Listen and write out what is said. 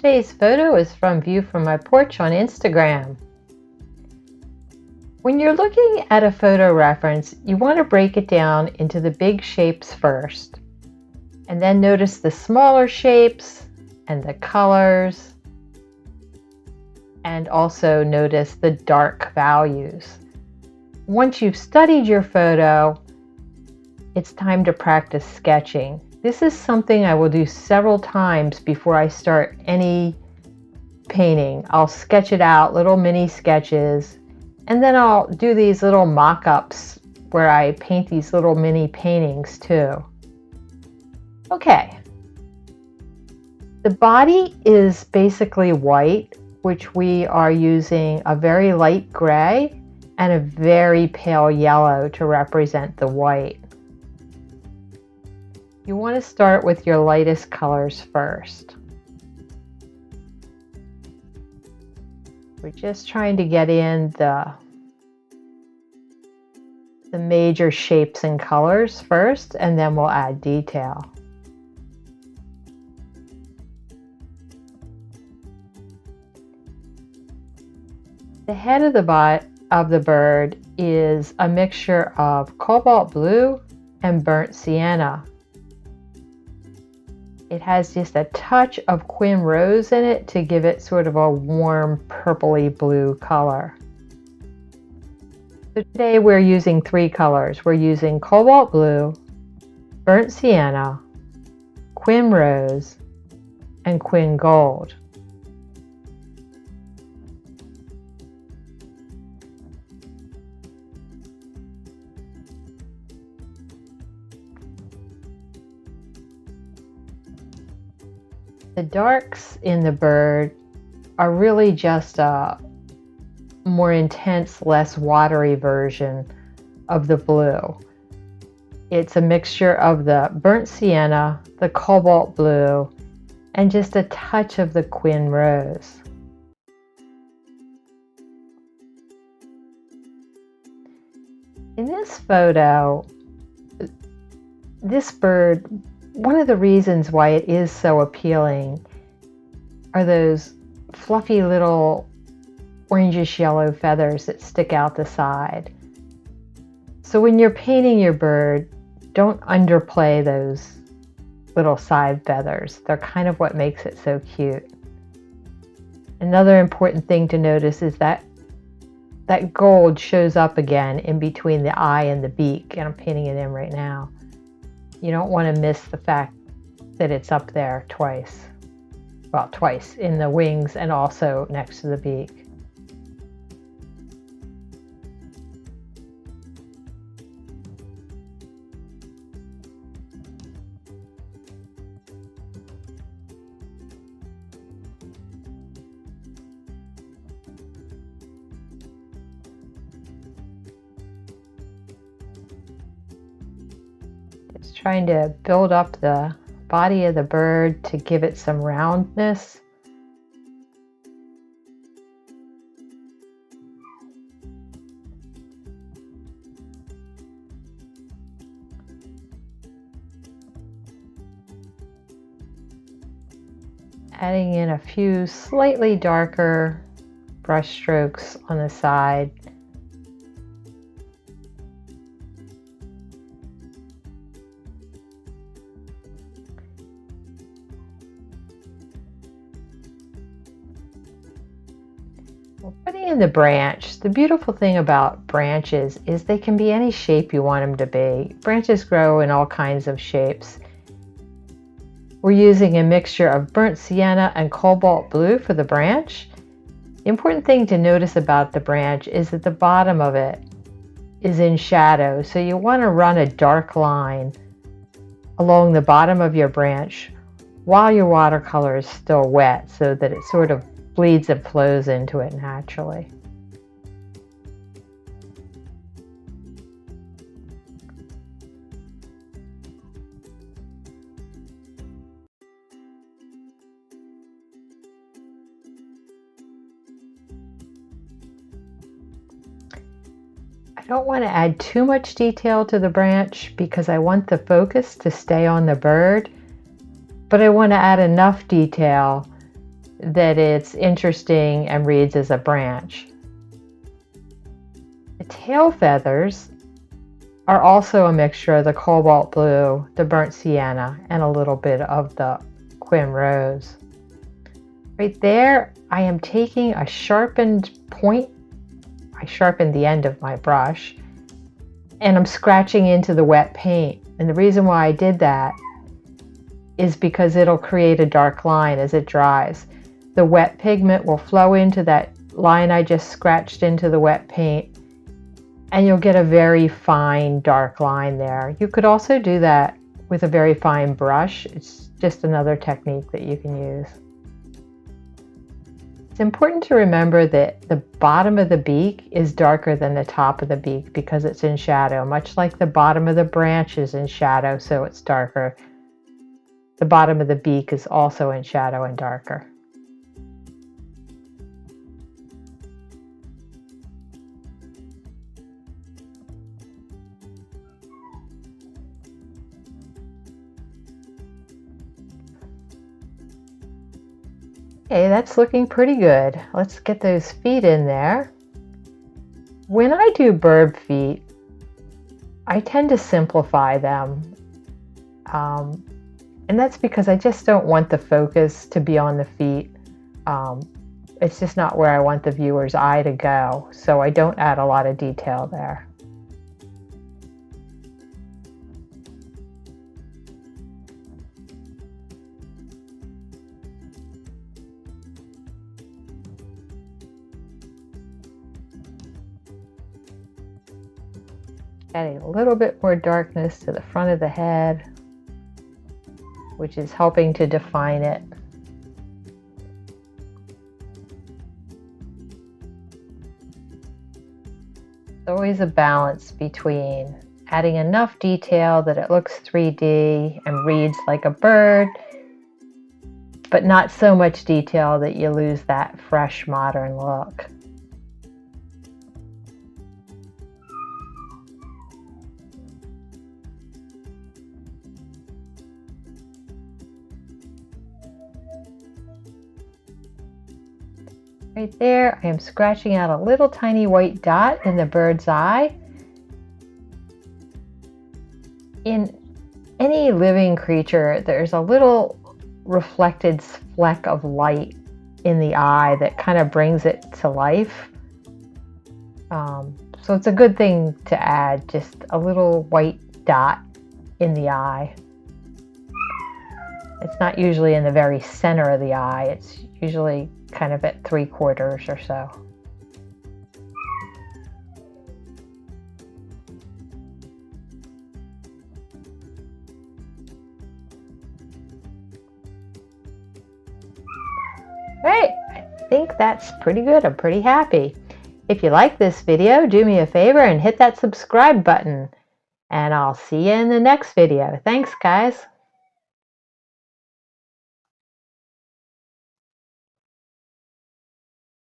Today's photo is from View from My Porch on Instagram. When you're looking at a photo reference, you want to break it down into the big shapes first, and then notice the smaller shapes and the colors, and also notice the dark values. Once you've studied your photo, it's time to practice sketching. This is something I will do several times before I start any painting. I'll sketch it out, little mini sketches, and then I'll do these little mock-ups where I paint these little mini paintings too. Okay. The body is basically white, which we are using a very light gray and a very pale yellow to represent the white. You want to start with your lightest colors first. We're just trying to get in the major shapes and colors first, and then we'll add detail. The head of the bird is a mixture of cobalt blue and burnt sienna. It has just a touch of quin rose in it to give it sort of a warm purpley blue color. So today we're using three colors. We're using cobalt blue, burnt sienna, quin rose, and quin gold. The darks in the bird are really just a more intense, less watery version of the blue. It's a mixture of the burnt sienna, the cobalt blue, and just a touch of the quin rose. In this photo, this bird, one of the reasons why it is so appealing are those fluffy little orangish yellow feathers that stick out the side. So when you're painting your bird, don't underplay those little side feathers. They're kind of what makes it so cute. Another important thing to notice is that that gold shows up again in between the eye and the beak, and I'm painting it in right now. You don't want to miss the fact that it's up there twice. Well, twice in the wings and also next to the beak. Just trying to build up the body of the bird to give it some roundness. Adding in a few slightly darker brush strokes on the side. Putting in the branch, the beautiful thing about branches is they can be any shape you want them to be. Branches grow in all kinds of shapes. We're using a mixture of burnt sienna and cobalt blue for the branch. The important thing to notice about the branch is that the bottom of it is in shadow, so you want to run a dark line along the bottom of your branch while your watercolor is still wet so that it sort of bleeds and flows into it naturally. I don't want to add too much detail to the branch because I want the focus to stay on the bird, but I want to add enough detail that it's interesting and reads as a branch. The tail feathers are also a mixture of the cobalt blue, the burnt sienna, and a little bit of the quin rose. Right there, I am taking a sharpened point. I sharpened the end of my brush, and I'm scratching into the wet paint. And the reason why I did that is because it'll create a dark line as it dries. The wet pigment will flow into that line I just scratched into the wet paint, and you'll get a very fine dark line there. You could also do that with a very fine brush. It's just another technique that you can use. It's important to remember that the bottom of the beak is darker than the top of the beak because it's in shadow, much like the bottom of the branch is in shadow, so it's darker. The bottom of the beak is also in shadow and darker. Okay, that's looking pretty good. Let's get those feet in there. When I do bird feet, I tend to simplify them. And that's because I just don't want the focus to be on the feet. It's just not where I want the viewer's eye to go, so I don't add a lot of detail there. Adding a little bit more darkness to the front of the head, which is helping to define it. It's always a balance between adding enough detail that it looks 3D and reads like a bird, but not so much detail that you lose that fresh modern look. Right there, I am scratching out a little tiny white dot in the bird's eye. In any living creature, there's a little reflected fleck of light in the eye that kind of brings it to life. So it's a good thing to add just a little white dot in the eye. It's not usually in the very center of the eye. It's usually kind of at 3/4 or so. Right, I think that's pretty good. I'm pretty happy. If you like this video, do me a favor and hit that subscribe button. And I'll see you in the next video. Thanks, guys.